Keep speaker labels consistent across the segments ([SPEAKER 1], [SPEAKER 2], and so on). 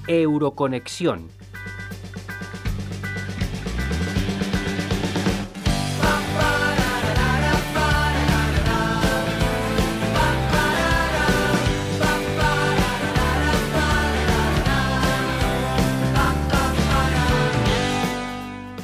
[SPEAKER 1] Euroconexión.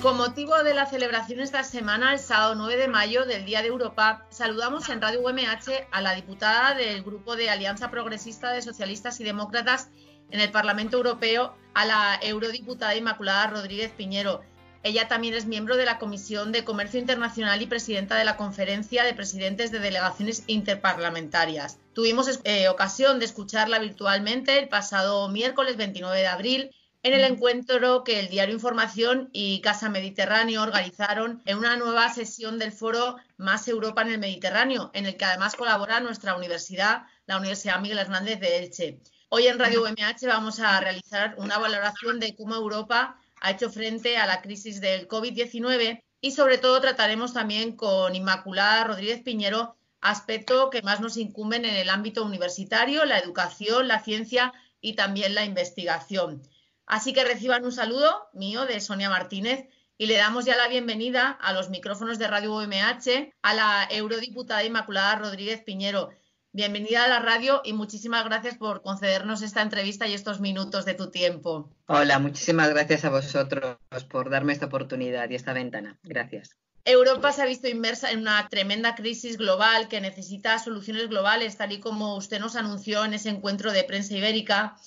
[SPEAKER 2] Con motivo de la celebración esta semana, el sábado 9 de mayo del Día de Europa, saludamos en Radio UMH a la diputada del Grupo de Alianza Progresista de Socialistas y Demócratas en el Parlamento Europeo, a la eurodiputada Inmaculada Rodríguez Piñero. Ella también es miembro de la Comisión de Comercio Internacional y presidenta de la Conferencia de Presidentes de Delegaciones Interparlamentarias. Tuvimos ocasión de escucharla virtualmente el pasado miércoles 29 de abril en el encuentro que el Diario Información y Casa Mediterráneo organizaron en una nueva sesión del foro Más Europa en el Mediterráneo, en el que además colabora nuestra universidad, la Universidad Miguel Hernández de Elche. Hoy en Radio UMH vamos a realizar una valoración de cómo Europa ha hecho frente a la crisis del COVID-19 y sobre todo trataremos también con Inmaculada Rodríguez Piñero aspectos que más nos incumben en el ámbito universitario, la educación, la ciencia y también la investigación. Así que reciban un saludo mío de Sonia Martínez y le damos ya la bienvenida a los micrófonos de Radio UMH a la eurodiputada Inmaculada Rodríguez Piñero. Bienvenida a la radio y muchísimas gracias por concedernos esta entrevista y estos minutos de tu tiempo.
[SPEAKER 3] Hola, muchísimas gracias a vosotros por darme esta oportunidad y esta ventana. Gracias.
[SPEAKER 2] Europa se ha visto inmersa en una tremenda crisis global que necesita soluciones globales, tal y como usted nos anunció en ese encuentro de prensa ibérica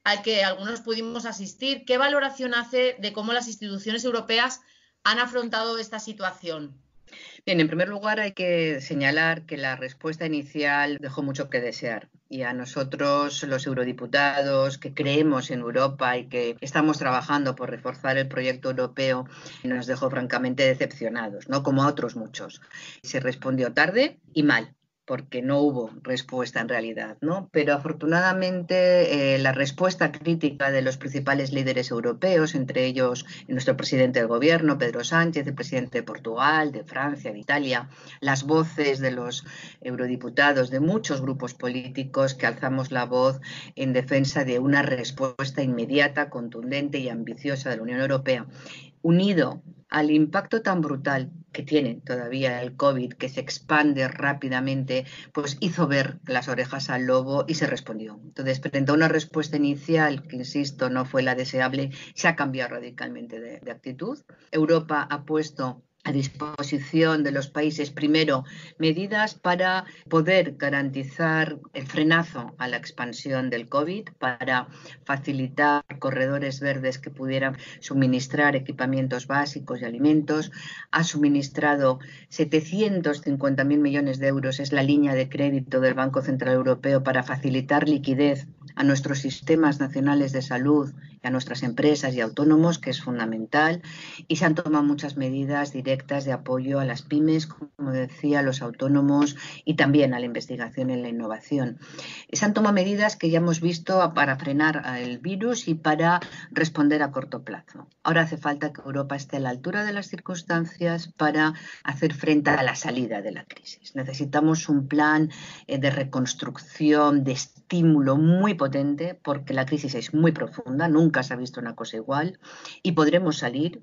[SPEAKER 2] al que algunos pudimos asistir. ¿Qué valoración hace de cómo las instituciones europeas han afrontado esta situación?
[SPEAKER 3] Bien, en primer lugar hay que señalar que la respuesta inicial dejó mucho que desear y a nosotros, los eurodiputados que creemos en Europa y que estamos trabajando por reforzar el proyecto europeo, nos dejó francamente decepcionados, ¿no? Como a otros muchos. Se respondió tarde y mal, porque no hubo respuesta en realidad, ¿no? Pero afortunadamente la respuesta crítica de los principales líderes europeos, entre ellos nuestro presidente del gobierno, Pedro Sánchez, el presidente de Portugal, de Francia, de Italia, las voces de los eurodiputados de muchos grupos políticos que alzamos la voz en defensa de una respuesta inmediata, contundente y ambiciosa de la Unión Europea, unido al impacto tan brutal que tiene todavía el COVID, que se expande rápidamente, pues hizo ver las orejas al lobo y se respondió. Entonces, frente a una respuesta inicial, que insisto, no fue la deseable, se ha cambiado radicalmente de actitud. Europa ha puesto a disposición de los países, primero, medidas para poder garantizar el frenazo a la expansión del COVID, para facilitar corredores verdes que pudieran suministrar equipamientos básicos y alimentos. Ha suministrado 750.000 millones de euros, es la línea de crédito del Banco Central Europeo para facilitar liquidez a nuestros sistemas nacionales de salud y a nuestras empresas y autónomos, que es fundamental, y se han tomado muchas medidas directas de apoyo a las pymes, como decía, a los autónomos y también a la investigación y la innovación. Se han tomado medidas que ya hemos visto para frenar el virus y para responder a corto plazo. Ahora hace falta que Europa esté a la altura de las circunstancias para hacer frente a la salida de la crisis. Necesitamos un plan de reconstrucción, de estímulo muy potente, porque la crisis es muy profunda, nunca se ha visto una cosa igual, y podremos salir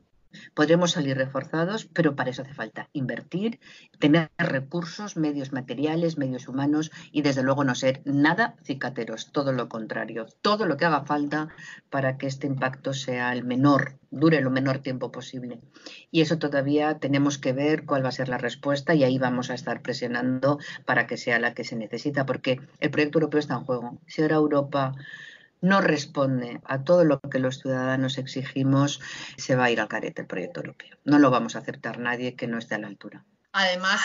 [SPEAKER 3] reforzados, pero para eso hace falta invertir, tener recursos, medios materiales, medios humanos y desde luego no ser nada cicateros, todo lo contrario, todo lo que haga falta para que este impacto sea el menor, dure lo menor tiempo posible. Y eso todavía tenemos que ver cuál va a ser la respuesta y ahí vamos a estar presionando para que sea la que se necesita, porque el proyecto europeo está en juego. Si ahora Europa no responde a todo lo que los ciudadanos exigimos, se va a ir al carete el proyecto europeo. No lo vamos a aceptar nadie que no esté a la altura.
[SPEAKER 2] Además,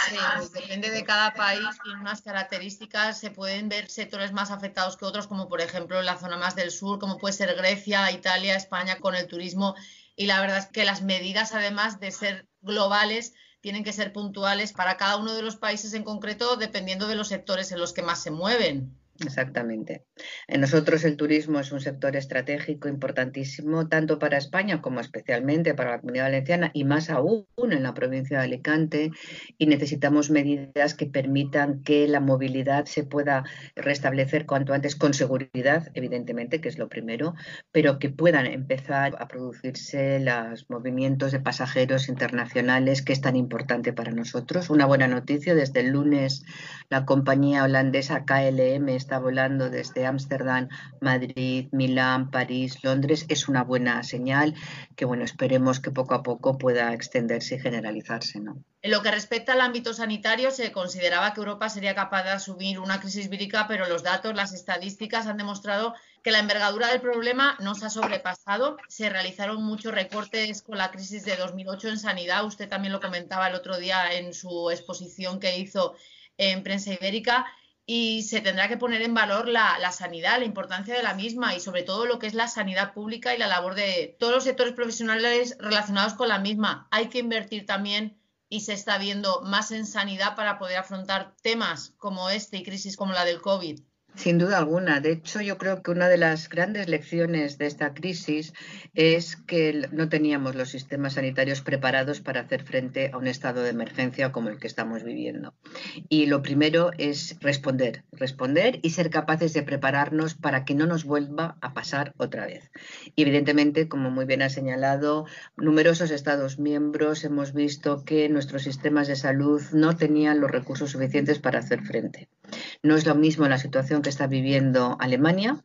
[SPEAKER 2] depende de cada país, tiene unas características, se pueden ver sectores más afectados que otros, como por ejemplo en la zona más del sur, como puede ser Grecia, Italia, España con el turismo. Y la verdad es que las medidas, además de ser globales, tienen que ser puntuales para cada uno de los países en concreto, dependiendo de los sectores en los que más se mueven.
[SPEAKER 3] Exactamente. En nosotros el turismo es un sector estratégico importantísimo, tanto para España como especialmente para la Comunidad Valenciana y más aún en la provincia de Alicante, y necesitamos medidas que permitan que la movilidad se pueda restablecer cuanto antes con seguridad, evidentemente, que es lo primero, pero que puedan empezar a producirse los movimientos de pasajeros internacionales, que es tan importante para nosotros. Una buena noticia: desde el lunes la compañía holandesa KLM está volando desde Ámsterdam, Madrid, Milán, París, Londres. Es una buena señal que, bueno, esperemos que poco a poco pueda extenderse y generalizarse, ¿no?
[SPEAKER 2] En lo que respecta al ámbito sanitario, se consideraba que Europa sería capaz de asumir una crisis vírica, pero los datos, las estadísticas han demostrado que la envergadura del problema no se ha sobrepasado. Se realizaron muchos recortes con la crisis de 2008 en sanidad. Usted también lo comentaba el otro día en su exposición que hizo en Prensa Ibérica, y se tendrá que poner en valor la sanidad, la importancia de la misma y sobre todo lo que es la sanidad pública y la labor de todos los sectores profesionales relacionados con la misma. Hay que invertir también, y se está viendo, más en sanidad para poder afrontar temas como este y crisis como la del COVID.
[SPEAKER 3] Sin duda alguna. De hecho, yo creo que una de las grandes lecciones de esta crisis es que no teníamos los sistemas sanitarios preparados para hacer frente a un estado de emergencia como el que estamos viviendo. Y lo primero es responder y ser capaces de prepararnos para que no nos vuelva a pasar otra vez. Y evidentemente, como muy bien ha señalado, numerosos Estados miembros hemos visto que nuestros sistemas de salud no tenían los recursos suficientes para hacer frente. No es lo mismo la situación que está viviendo Alemania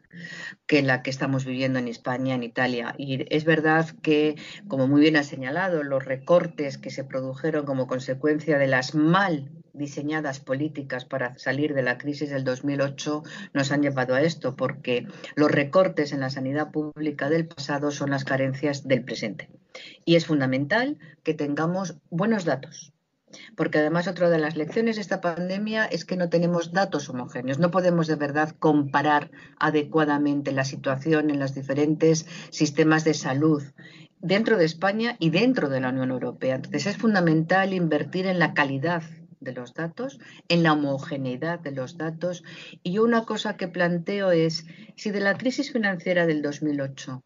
[SPEAKER 3] que la que estamos viviendo en España, en Italia. Y es verdad que, como muy bien ha señalado, los recortes que se produjeron como consecuencia de las mal diseñadas políticas para salir de la crisis del 2008 nos han llevado a esto, porque los recortes en la sanidad pública del pasado son las carencias del presente. Y es fundamental que tengamos buenos datos, porque además otra de las lecciones de esta pandemia es que no tenemos datos homogéneos, no podemos de verdad comparar adecuadamente la situación en los diferentes sistemas de salud dentro de España y dentro de la Unión Europea. Entonces es fundamental invertir en la calidad de los datos, en la homogeneidad de los datos. Y yo una cosa que planteo es, si de la crisis financiera del 2008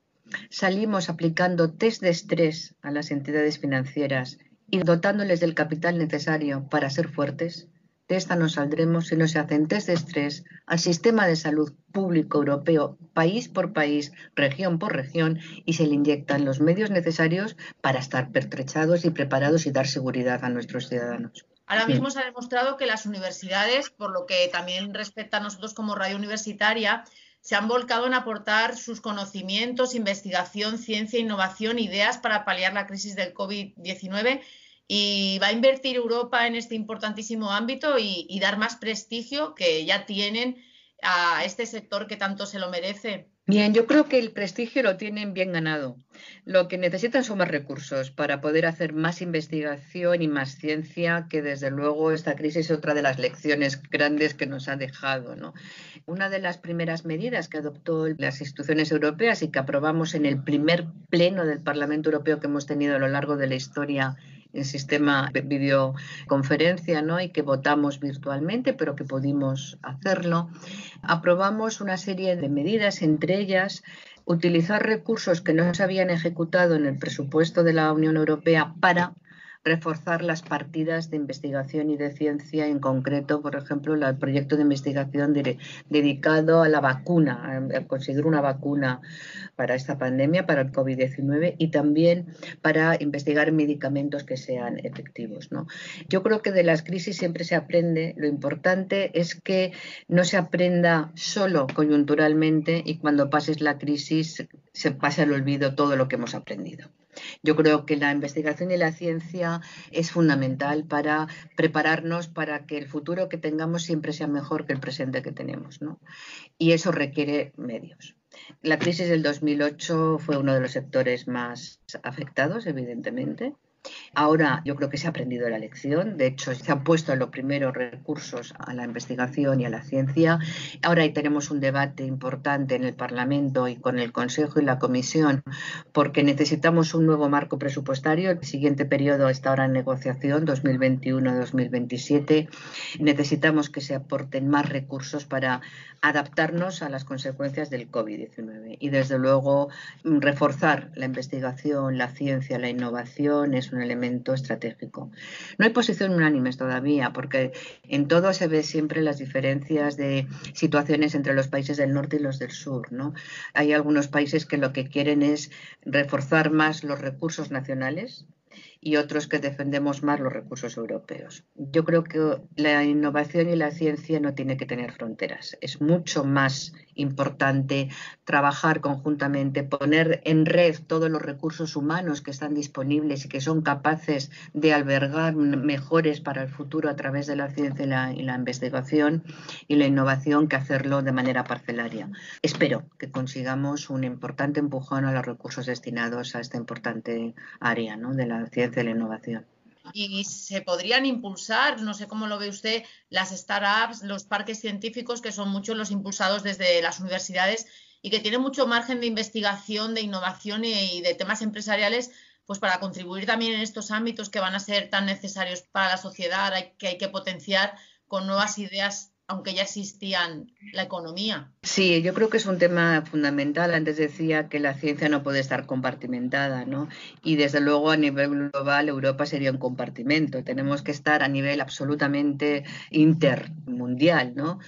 [SPEAKER 3] salimos aplicando test de estrés a las entidades financieras y dotándoles del capital necesario para ser fuertes, de esta no saldremos si no se hacen test de estrés al sistema de salud público europeo, país por país, región por región, y se le inyectan los medios necesarios para estar pertrechados y preparados y dar seguridad a nuestros ciudadanos.
[SPEAKER 2] Ahora mismo se ha demostrado que las universidades, por lo que también respecta a nosotros como radio universitaria, se han volcado en aportar sus conocimientos, investigación, ciencia, innovación, ideas para paliar la crisis del COVID-19, y va a invertir Europa en este importantísimo ámbito y dar más prestigio, que ya tienen, a este sector que tanto se lo merece.
[SPEAKER 3] Bien, yo creo que el prestigio lo tienen bien ganado. Lo que necesitan son más recursos para poder hacer más investigación y más ciencia, que desde luego esta crisis es otra de las lecciones grandes que nos ha dejado, ¿no? Una de las primeras medidas que adoptó las instituciones europeas y que aprobamos en el primer pleno del Parlamento Europeo que hemos tenido a lo largo de la historia en sistema de videoconferencia, ¿no? Y que votamos virtualmente, pero que pudimos hacerlo. Aprobamos una serie de medidas, entre ellas utilizar recursos que no se habían ejecutado en el presupuesto de la Unión Europea para reforzar las partidas de investigación y de ciencia, en concreto, por ejemplo, el proyecto de investigación dedicado a la vacuna, a conseguir una vacuna para esta pandemia, para el COVID-19, y también para investigar medicamentos que sean efectivos, ¿no? Yo creo que de las crisis siempre se aprende. Lo importante es que no se aprenda solo coyunturalmente y cuando pases la crisis se pase al olvido todo lo que hemos aprendido. Yo creo que la investigación y la ciencia es fundamental para prepararnos para que el futuro que tengamos siempre sea mejor que el presente que tenemos, ¿no? Y eso requiere medios. La crisis del 2008 fue uno de los sectores más afectados, evidentemente, Ahora yo creo que se ha aprendido la lección, de hecho se han puesto los primeros recursos a la investigación y a la ciencia. Ahora ahí tenemos un debate importante en el Parlamento y con el Consejo y la Comisión, porque necesitamos un nuevo marco presupuestario. El siguiente periodo está ahora en negociación, 2021-2027. Necesitamos que se aporten más recursos para adaptarnos a las consecuencias del COVID-19 y desde luego reforzar la investigación, la ciencia, la innovación es un elemento estratégico. No hay posición unánimes todavía porque en todo se ve siempre las diferencias de situaciones entre los países del norte y los del sur, ¿no? Hay algunos países que lo que quieren es reforzar más los recursos nacionales y otros que defendemos más los recursos europeos. Yo creo que la innovación y la ciencia no tiene que tener fronteras. Es mucho más importante trabajar conjuntamente, poner en red todos los recursos humanos que están disponibles y que son capaces de albergar mejores para el futuro a través de la ciencia y la investigación y la innovación que hacerlo de manera parcelaria. Espero que consigamos un importante empujón a los recursos destinados a esta importante área, ¿no?, de la ciencia y la innovación.
[SPEAKER 2] Y se podrían impulsar, no sé cómo lo ve usted, las startups, los parques científicos, que son muchos los impulsados desde las universidades y que tienen mucho margen de investigación, de innovación y de temas empresariales, pues para contribuir también en estos ámbitos que van a ser tan necesarios para la sociedad, que hay que potenciar con nuevas ideas, aunque ya existían la economía.
[SPEAKER 3] Sí, yo creo que es un tema fundamental. Antes decía que la ciencia no puede estar compartimentada, ¿no? Y desde luego a nivel global Europa sería un compartimento. Tenemos que estar a nivel absolutamente intermundial, ¿no?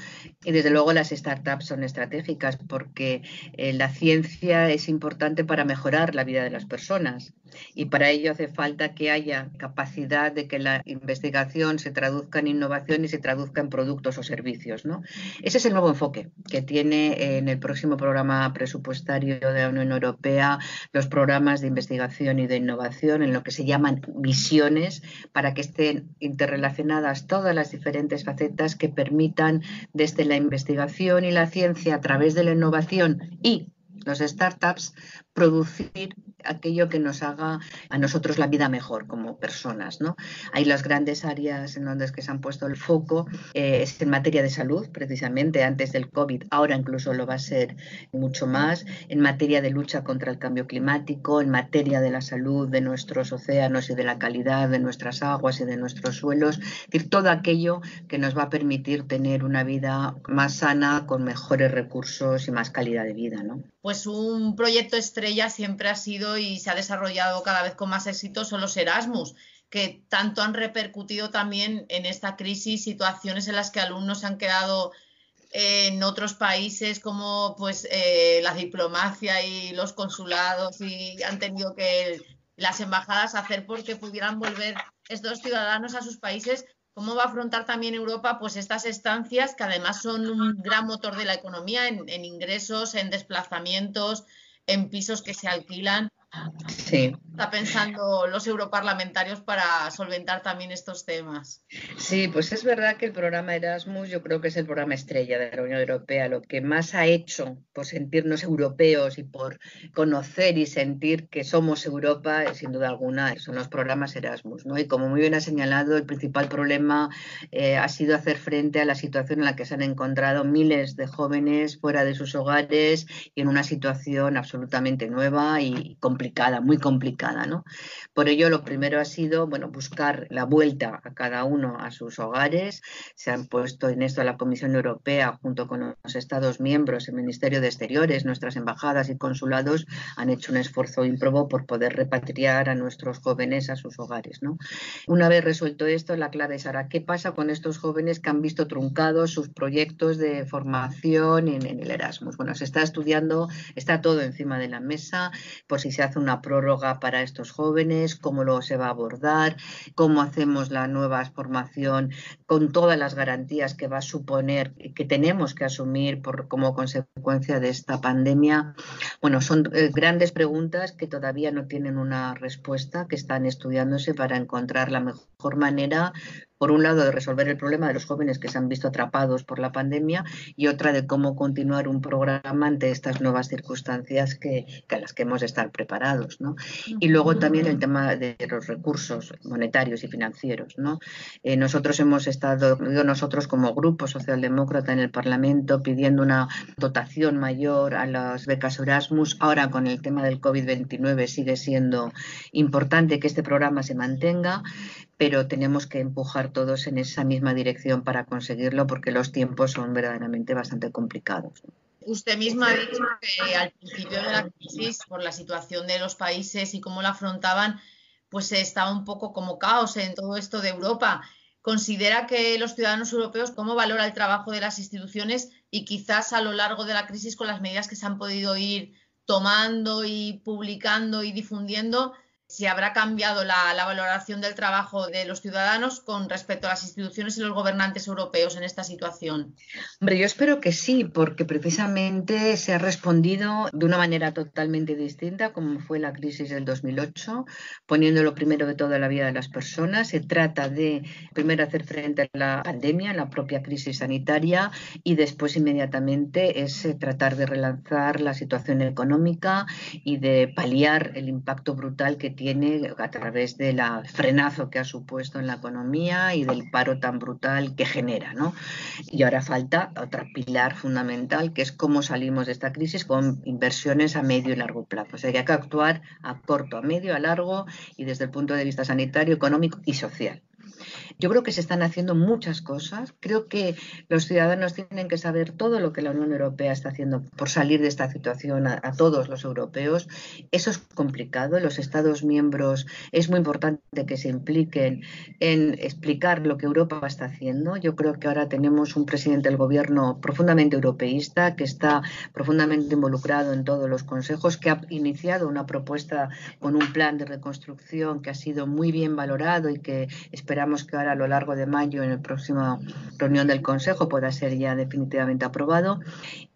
[SPEAKER 3] Y desde luego las startups son estratégicas porque la ciencia es importante para mejorar la vida de las personas y para ello hace falta que haya capacidad de que la investigación se traduzca en innovación y se traduzca en productos o servicios, ¿no? Ese es el nuevo enfoque que tiene en el próximo programa presupuestario de la Unión Europea los programas de investigación y de innovación en lo que se llaman visiones para que estén interrelacionadas todas las diferentes facetas que permitan desde la investigación y la ciencia a través de la innovación y los startups producir aquello que nos haga a nosotros la vida mejor como personas, ¿no? Hay las grandes áreas en donde es que se han puesto el foco, es en materia de salud, precisamente antes del COVID, ahora incluso lo va a ser mucho más, en materia de lucha contra el cambio climático, en materia de la salud de nuestros océanos y de la calidad de nuestras aguas y de nuestros suelos, es decir, todo aquello que nos va a permitir tener una vida más sana, con mejores recursos y más calidad de vida, ¿no?
[SPEAKER 2] Pues un proyecto estrella siempre ha sido y se ha desarrollado cada vez con más éxito son los Erasmus, que tanto han repercutido también en esta crisis, situaciones en las que alumnos se han quedado en otros países como pues la diplomacia y los consulados y han tenido que las embajadas hacer porque pudieran volver estos ciudadanos a sus países. ¿Cómo va a afrontar también Europa pues estas estancias que además son un gran motor de la economía en ingresos, en desplazamientos, en pisos que se alquilan?
[SPEAKER 3] Sí.
[SPEAKER 2] Está pensando los europarlamentarios para solventar también estos temas?
[SPEAKER 3] Sí, pues es verdad que el programa Erasmus yo creo que es el programa estrella de la Unión Europea, lo que más ha hecho por sentirnos europeos y por conocer y sentir que somos Europa, sin duda alguna, son los programas Erasmus, ¿no? Y como muy bien ha señalado, el principal problema ha sido hacer frente a la situación en la que se han encontrado miles de jóvenes fuera de sus hogares y en una situación absolutamente nueva y complicada, muy complicada, ¿no? Por ello, lo primero ha sido, bueno, buscar la vuelta a cada uno a sus hogares. Se han puesto en esto la Comisión Europea junto con los Estados miembros, el Ministerio de Exteriores, nuestras embajadas y consulados han hecho un esfuerzo ímprobo por poder repatriar a nuestros jóvenes a sus hogares, ¿no? Una vez resuelto esto, la clave es ahora, ¿qué pasa con estos jóvenes que han visto truncados sus proyectos de formación en el Erasmus? Bueno, se está estudiando, está todo encima de la mesa, por si se hace una prórroga para estos jóvenes, cómo luego se va a abordar, cómo hacemos la nueva formación con todas las garantías que va a suponer, que tenemos que asumir como consecuencia de esta pandemia. Bueno, son grandes preguntas que todavía no tienen una respuesta, que están estudiándose para encontrar la mejor manera por un lado, de resolver el problema de los jóvenes que se han visto atrapados por la pandemia y otra de cómo continuar un programa ante estas nuevas circunstancias a las que hemos de estar preparados, ¿no? Y luego también el tema de los recursos monetarios y financieros, ¿no? Nosotros hemos estado, nosotros como grupo socialdemócrata en el Parlamento, pidiendo una dotación mayor a las becas Erasmus. Ahora con el tema del COVID-19 sigue siendo importante que este programa se mantenga, pero tenemos que empujar todos en esa misma dirección para conseguirlo porque los tiempos son verdaderamente bastante complicados.
[SPEAKER 2] Usted misma ha dicho que al principio de la crisis, por la situación de los países y cómo la afrontaban, pues estaba un poco como caos en todo esto de Europa. ¿Considera que los ciudadanos europeos, cómo valora el trabajo de las instituciones y quizás a lo largo de la crisis con las medidas que se han podido ir tomando y publicando y difundiendo, si habrá cambiado la valoración del trabajo de los ciudadanos con respecto a las instituciones y los gobernantes europeos en esta situación?
[SPEAKER 3] Hombre, yo espero que sí, porque precisamente se ha respondido de una manera totalmente distinta, como fue la crisis del 2008, poniéndolo primero de todo en la vida de las personas. Se trata de primero hacer frente a la pandemia, la propia crisis sanitaria, y después inmediatamente es tratar de relanzar la situación económica y de paliar el impacto brutal que tiene a través del frenazo que ha supuesto en la economía y del paro tan brutal que genera, ¿no? Y ahora falta otra pilar fundamental, que es cómo salimos de esta crisis con inversiones a medio y largo plazo. O sea, que hay que actuar a corto, a medio, a largo y desde el punto de vista sanitario, económico y social. Yo creo que se están haciendo muchas cosas. Creo que los ciudadanos tienen que saber todo lo que la Unión Europea está haciendo por salir de esta situación a todos los europeos. Eso es complicado. Los Estados miembros es muy importante que se impliquen en explicar lo que Europa está haciendo. Yo creo que ahora tenemos un presidente del gobierno profundamente europeísta que está profundamente involucrado en todos los consejos, que ha iniciado una propuesta con un plan de reconstrucción que ha sido muy bien valorado y que esperamos que ahora a lo largo de mayo en la próxima reunión del Consejo pueda ser ya definitivamente aprobado.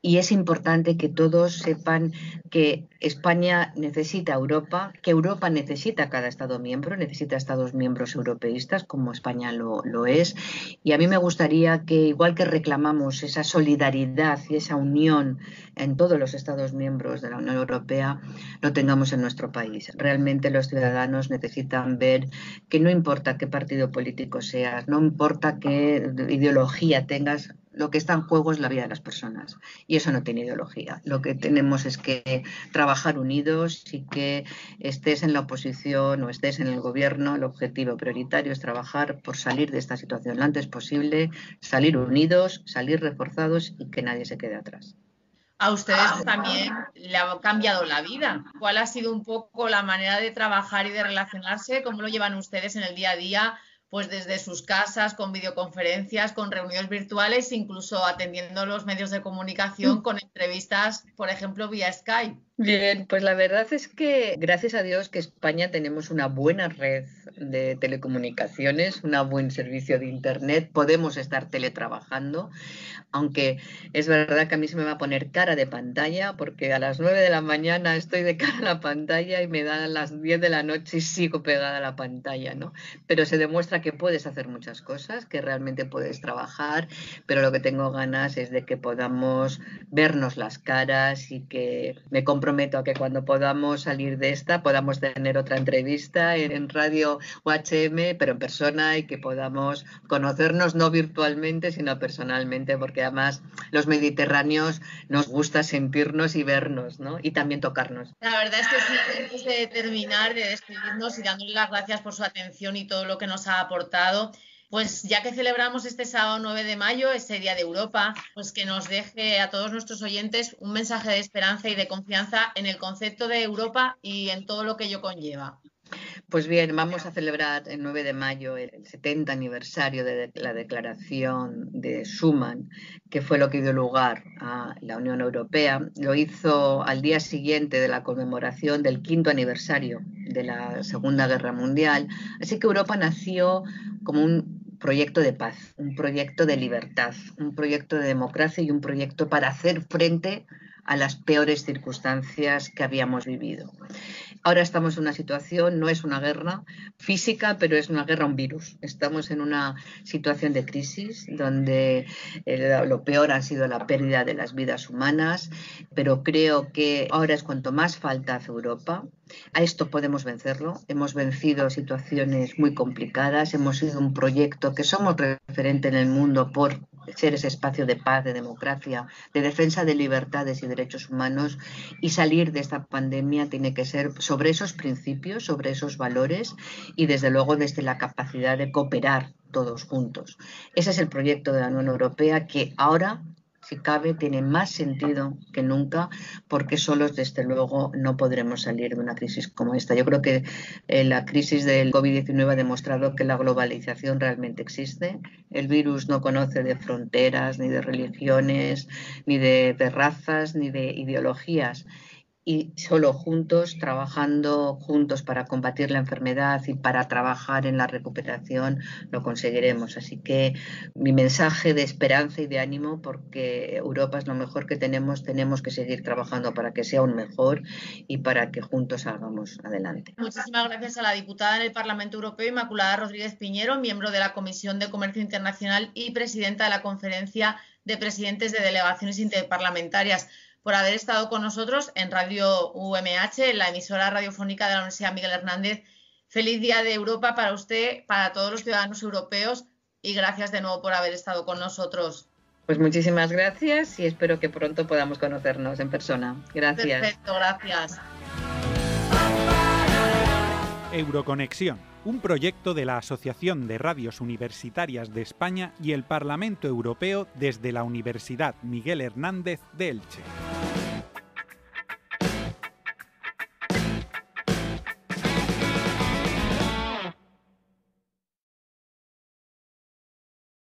[SPEAKER 3] Y es importante que todos sepan que España necesita a Europa, que Europa necesita a cada Estado miembro, necesita Estados miembros europeístas, como España lo es. Y a mí me gustaría que, igual que reclamamos esa solidaridad y esa unión en todos los Estados miembros de la Unión Europea, lo tengamos en nuestro país. Realmente los ciudadanos necesitan ver que no importa qué partido político seas, no importa qué ideología tengas, lo que está en juego es la vida de las personas y eso no tiene ideología. Lo que tenemos es que trabajar unidos y que estés en la oposición o estés en el gobierno, el objetivo prioritario es trabajar por salir de esta situación lo antes posible, salir unidos, salir reforzados y que nadie se quede atrás.
[SPEAKER 2] A ustedes también le ha cambiado la vida. ¿Cuál ha sido un poco la manera de trabajar y de relacionarse? ¿Cómo lo llevan ustedes en el día a día? Pues desde sus casas, con videoconferencias, con reuniones virtuales, incluso atendiendo los medios de comunicación con entrevistas, por ejemplo, vía Skype.
[SPEAKER 3] Bien, pues la verdad es que gracias a Dios que España tenemos una buena red de telecomunicaciones, un buen servicio de Internet, podemos estar teletrabajando, aunque es verdad que a mí se me va a poner cara de pantalla porque a las 9 de la mañana estoy de cara a la pantalla y me dan las 10 de la noche y sigo pegada a la pantalla, ¿no? Pero se demuestra que puedes hacer muchas cosas, que realmente puedes trabajar, pero lo que tengo ganas es de que podamos vernos las caras y que me comprometo a que cuando podamos salir de esta podamos tener otra entrevista en Radio UHM, pero en persona, y que podamos conocernos no virtualmente sino personalmente, porque además los mediterráneos nos gusta sentirnos y vernos, ¿no? Y también tocarnos.
[SPEAKER 2] La verdad es que sí, antes de terminar, de despedirnos y dándole las gracias por su atención y todo lo que nos ha aportado, pues ya que celebramos este sábado 9 de mayo, ese Día de Europa, pues que nos deje a todos nuestros oyentes un mensaje de esperanza y de confianza en el concepto de Europa y en todo lo que ello conlleva.
[SPEAKER 3] Pues bien, vamos a celebrar el 9 de mayo el 70 aniversario de la Declaración de Schuman, que fue lo que dio lugar a la Unión Europea. Lo hizo al día siguiente de la conmemoración del 5º aniversario de la Segunda Guerra Mundial. Así que Europa nació como un proyecto de paz, un proyecto de libertad, un proyecto de democracia y un proyecto para hacer frente a las peores circunstancias que habíamos vivido. Ahora estamos en una situación, no es una guerra física, pero es una guerra a un virus. Estamos en una situación de crisis donde lo peor ha sido la pérdida de las vidas humanas, pero creo que ahora es cuanto más falta hace Europa. A esto podemos vencerlo. Hemos vencido situaciones muy complicadas, hemos sido un proyecto que somos referente en el mundo por ser ese espacio de paz, de democracia, de defensa de libertades y derechos humanos, y salir de esta pandemia tiene que ser sobre esos principios, sobre esos valores y desde luego desde la capacidad de cooperar todos juntos. Ese es el proyecto de la Unión Europea que ahora, si cabe, tiene más sentido que nunca, porque solos, desde luego, no podremos salir de una crisis como esta. Yo creo que la crisis del COVID-19 ha demostrado que la globalización realmente existe. El virus no conoce de fronteras, ni de religiones, ni de razas, ni de ideologías. Y solo juntos, trabajando juntos para combatir la enfermedad y para trabajar en la recuperación, lo conseguiremos. Así que mi mensaje de esperanza y de ánimo, porque Europa es lo mejor que tenemos que seguir trabajando para que sea aún mejor y para que juntos salgamos adelante.
[SPEAKER 2] Muchísimas gracias a la diputada en el Parlamento Europeo, Inmaculada Rodríguez Piñero, miembro de la Comisión de Comercio Internacional y presidenta de la Conferencia de Presidentes de Delegaciones Interparlamentarias, por haber estado con nosotros en Radio UMH, en la emisora radiofónica de la Universidad Miguel Hernández. Feliz Día de Europa para usted, para todos los ciudadanos europeos, y gracias de nuevo por haber estado con nosotros.
[SPEAKER 3] Pues muchísimas gracias y espero que pronto podamos conocernos en persona. Gracias.
[SPEAKER 2] Perfecto, gracias.
[SPEAKER 1] Euroconexión, un proyecto de la Asociación de Radios Universitarias de España y el Parlamento Europeo desde la Universidad Miguel Hernández de Elche.